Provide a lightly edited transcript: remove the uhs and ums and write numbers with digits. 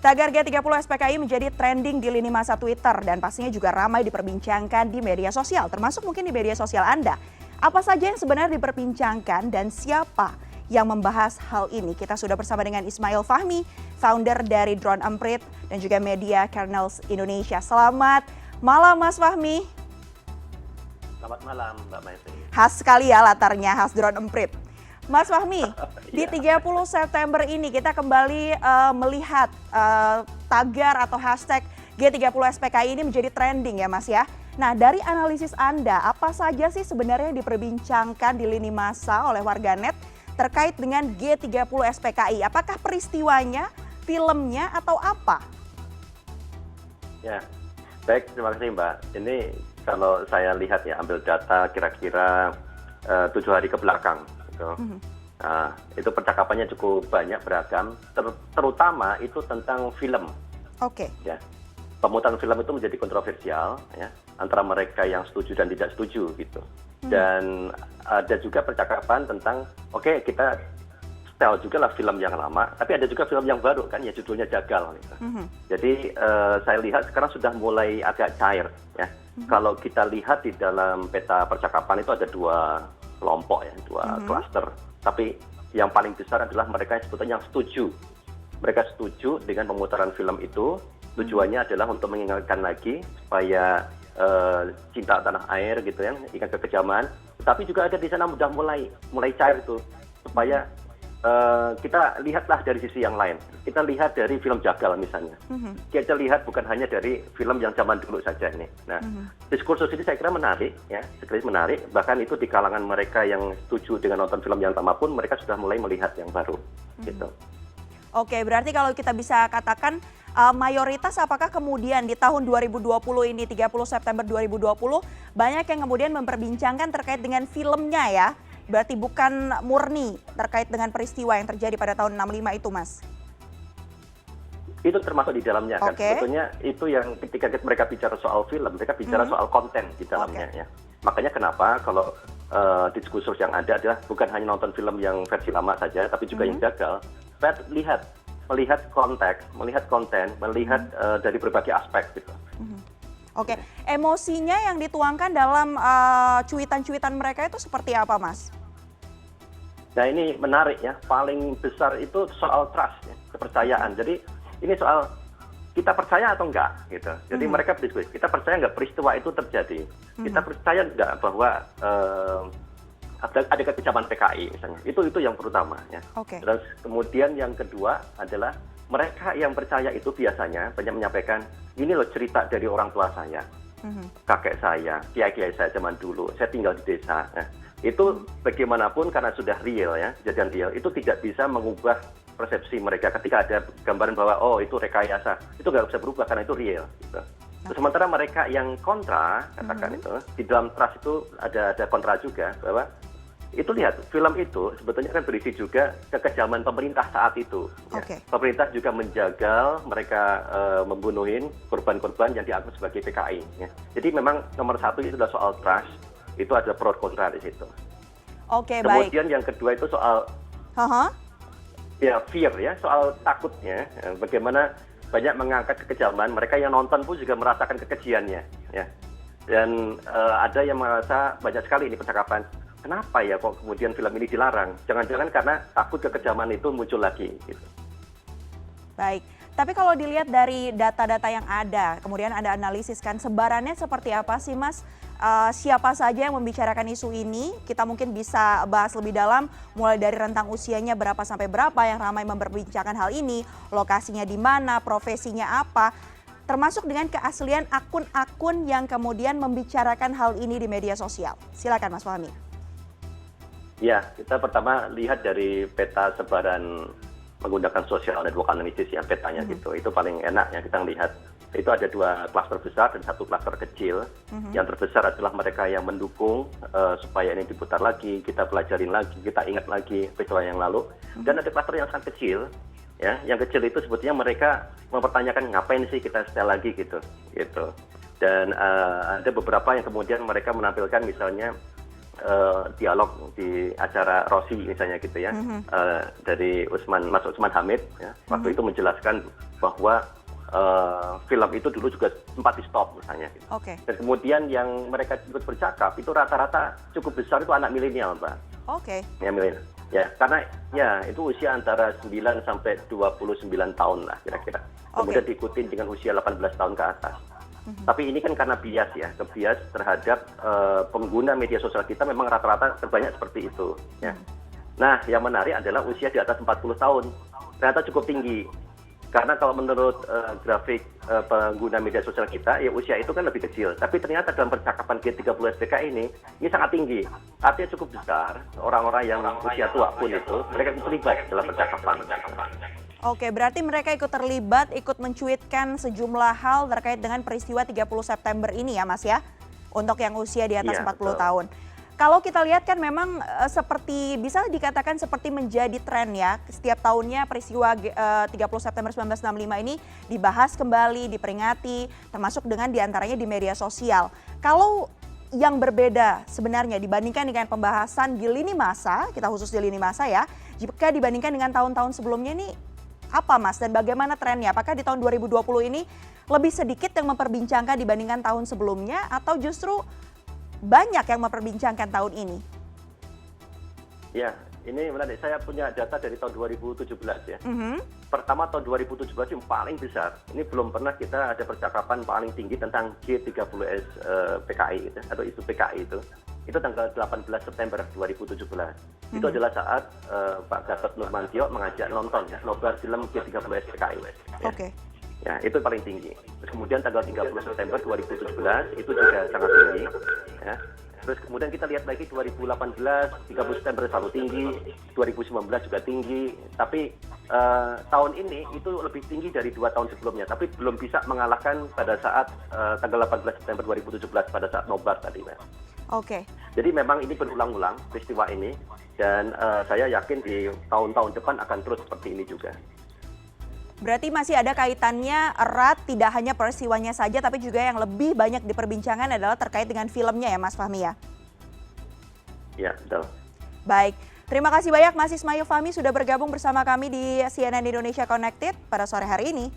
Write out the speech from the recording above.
Tagar G30 SPKI menjadi trending di lini masa Twitter dan pastinya juga ramai diperbincangkan di media sosial, termasuk mungkin di media sosial Anda. Apa saja yang sebenarnya diperbincangkan dan siapa yang membahas hal ini? Kita sudah bersama dengan Ismail Fahmi, founder dari Drone Emprit dan juga Media Kernels Indonesia. Selamat malam Mas Fahmi. Selamat malam Mbak Maitri. Khas sekali ya latarnya, khas Drone Emprit. Mas Fahmi, di 30 September ini kita kembali melihat tagar atau hashtag G30 SPKI ini menjadi trending ya Mas ya. Nah dari analisis Anda, apa saja sih sebenarnya yang diperbincangkan di lini masa oleh warganet terkait dengan G30 SPKI? Apakah peristiwanya, filmnya, atau apa? Ya, baik, terima kasih Mbak. Ini kalau saya lihat ya, ambil data kira-kira 7 hari ke belakang. Gitu. Nah, itu percakapannya cukup banyak, beragam, terutama itu tentang film. Oke. Ya, pemutaran film itu menjadi kontroversial, ya, antara mereka yang setuju dan tidak setuju, gitu. Dan ada juga percakapan tentang, oke, kita setel juga lah film yang lama, tapi ada juga film yang baru kan, ya judulnya Jagal. Gitu. Jadi saya lihat sekarang sudah mulai agak cair, ya. Kalau kita lihat di dalam peta percakapan itu ada dua kelompok ya, dua klaster. Tapi yang paling besar adalah mereka yang sebetulnya yang setuju. Mereka setuju dengan pemutaran film itu. Tujuannya adalah untuk mengingatkan lagi supaya cinta tanah air gitu ya, ingat kekejaman. Tapi juga ada di sana sudah mulai cair itu supaya kita lihatlah dari sisi yang lain. Kita lihat dari film Jagal misalnya. Kita lihat bukan hanya dari film yang zaman dulu saja ini. Nah, diskursus ini saya kira menarik, ya, sekali menarik. Bahkan itu di kalangan mereka yang setuju dengan nonton film yang lama pun mereka sudah mulai melihat yang baru. Gitu. Oke, berarti kalau kita bisa katakan mayoritas apakah kemudian di tahun 2020 ini 30 September 2020 banyak yang kemudian memperbincangkan terkait dengan filmnya ya? Berarti bukan murni terkait dengan peristiwa yang terjadi pada tahun 65 itu, Mas? Itu termasuk di dalamnya kan. Okay. Sebetulnya itu yang ketika mereka bicara soal film, mereka bicara soal konten di dalamnya. Ya. Makanya kenapa kalau diskursus yang ada adalah bukan hanya nonton film yang versi lama saja, tapi juga yang Jagal. Melihat konteks, melihat konten, melihat dari berbagai aspek gitu. Oke, emosinya yang dituangkan dalam cuitan-cuitan mereka itu seperti apa, Mas? Nah ini menarik ya, paling besar itu soal trust, ya, kepercayaan. Jadi ini soal kita percaya atau enggak, gitu. Jadi mereka berdiskusi, kita percaya enggak peristiwa itu terjadi? Kita percaya enggak bahwa ada kekejaman PKI misalnya? Itu yang pertama ya. Terus kemudian yang kedua adalah mereka yang percaya itu biasanya banyak menyampaikan, ini loh cerita dari orang tua saya, kakek saya, kiai-kiai saya zaman dulu, saya tinggal di desa. Nah, itu bagaimanapun karena sudah real ya, kejadian real, itu tidak bisa mengubah persepsi mereka ketika ada gambaran bahwa oh itu rekayasa, itu nggak bisa berubah karena itu real. Gitu. Sementara mereka yang kontra, katakan itu, di dalam trust itu ada kontra juga, bahwa itu lihat, film itu sebetulnya kan berisi juga kekejaman pemerintah saat itu. Ya. Pemerintah juga menjagal, mereka membunuhin korban-korban yang dianggap sebagai PKI. Ya. Jadi memang nomor satu itu adalah soal trust, itu ada pro kontra di situ. Kemudian yang kedua itu soal ya fear ya, soal takutnya, bagaimana banyak mengangkat kekejaman, mereka yang nonton pun juga merasakan kekejiannya. Ya. Dan ada yang merasa banyak sekali ini percakapan, kenapa ya kok kemudian film ini dilarang? Jangan-jangan karena takut kekejaman itu muncul lagi. Gitu. Baik, tapi kalau dilihat dari data-data yang ada, kemudian Anda analisiskan sebarannya seperti apa sih Mas? Siapa saja yang membicarakan isu ini? Kita mungkin bisa bahas lebih dalam, mulai dari rentang usianya berapa sampai berapa yang ramai memperbincangkan hal ini, lokasinya di mana, profesinya apa, termasuk dengan keaslian akun-akun yang kemudian membicarakan hal ini di media sosial. Silakan Mas Fahmi. Ya, kita pertama lihat dari peta sebaran menggunakan social network analysis ya, petanya gitu. Itu paling enak ya kita lihat. Itu ada dua klaster besar dan satu klaster kecil. Yang terbesar adalah mereka yang mendukung supaya ini diputar lagi, kita pelajarin lagi, kita ingat lagi peristiwa yang lalu. Dan ada klaster yang sangat kecil, ya. Yang kecil itu sebetulnya mereka mempertanyakan ngapain sih kita setel lagi gitu. Dan ada beberapa yang kemudian mereka menampilkan misalnya dialog di acara Rossi misalnya gitu ya, dari Mas Usman Hamid ya, waktu itu menjelaskan bahwa film itu dulu juga sempat di stop misalnya gitu. Dan kemudian yang mereka ikut bercakap itu rata-rata cukup besar itu anak milenial, Mbak. Ya, milenial. Ya, karena ya itu usia antara 9 sampai 29 tahun lah kira-kira. Kemudian diikuti dengan usia 18 tahun ke atas. Tapi ini kan karena bias ya, kebias terhadap pengguna media sosial kita memang rata-rata terbanyak seperti itu. Ya. Nah, yang menarik adalah usia di atas 40 tahun. Ternyata cukup tinggi. Karena kalau menurut grafik pengguna media sosial kita, ya usia itu kan lebih kecil. Tapi ternyata dalam percakapan G30 SPK ini sangat tinggi. Artinya cukup besar, orang-orang yang usia tua pun itu, mereka terlibat dalam percakapan. Berarti mereka ikut terlibat, ikut mencuitkan sejumlah hal terkait dengan peristiwa 30 September ini ya Mas ya? Untuk yang usia di atas 40 tahun. Kalau kita lihat kan memang seperti bisa dikatakan seperti menjadi tren ya. Setiap tahunnya peristiwa 30 September 1965 ini dibahas kembali, diperingati, termasuk dengan diantaranya di media sosial. Kalau yang berbeda sebenarnya dibandingkan dengan pembahasan di lini masa, kita khusus di lini masa ya, jika dibandingkan dengan tahun-tahun sebelumnya ini apa Mas dan bagaimana trennya? Apakah di tahun 2020 ini lebih sedikit yang memperbincangkan dibandingkan tahun sebelumnya atau justru banyak yang memperbincangkan tahun ini? Ya, ini menarik. Saya punya data dari tahun 2017 ya. Pertama tahun 2017 yang paling besar. Ini belum pernah kita ada percakapan paling tinggi tentang G30S PKI gitu, atau isu PKI itu. Itu tanggal 18 September 2017. Itu adalah saat Pak Gatot Nurmantio mengajak nonton ya, nobar film G30S PKI. Ya. Ya, itu paling tinggi. Terus kemudian tanggal 30 September 2017 itu juga sangat tinggi. Ya. Terus kemudian kita lihat lagi 2018, 30 September selalu tinggi, 2019 juga tinggi. Tapi tahun ini itu lebih tinggi dari 2 tahun sebelumnya. Tapi belum bisa mengalahkan pada saat tanggal 18 September 2017 pada saat nobar tadi. Jadi memang ini berulang-ulang peristiwa ini. Dan saya yakin di tahun-tahun depan akan terus seperti ini juga. Berarti masih ada kaitannya erat, tidak hanya peristiwanya saja, tapi juga yang lebih banyak diperbincangkan adalah terkait dengan filmnya ya Mas Fahmi ya? Ya, betul. Baik, terima kasih banyak Mas Ismail Fahmi sudah bergabung bersama kami di CNN Indonesia Connected pada sore hari ini.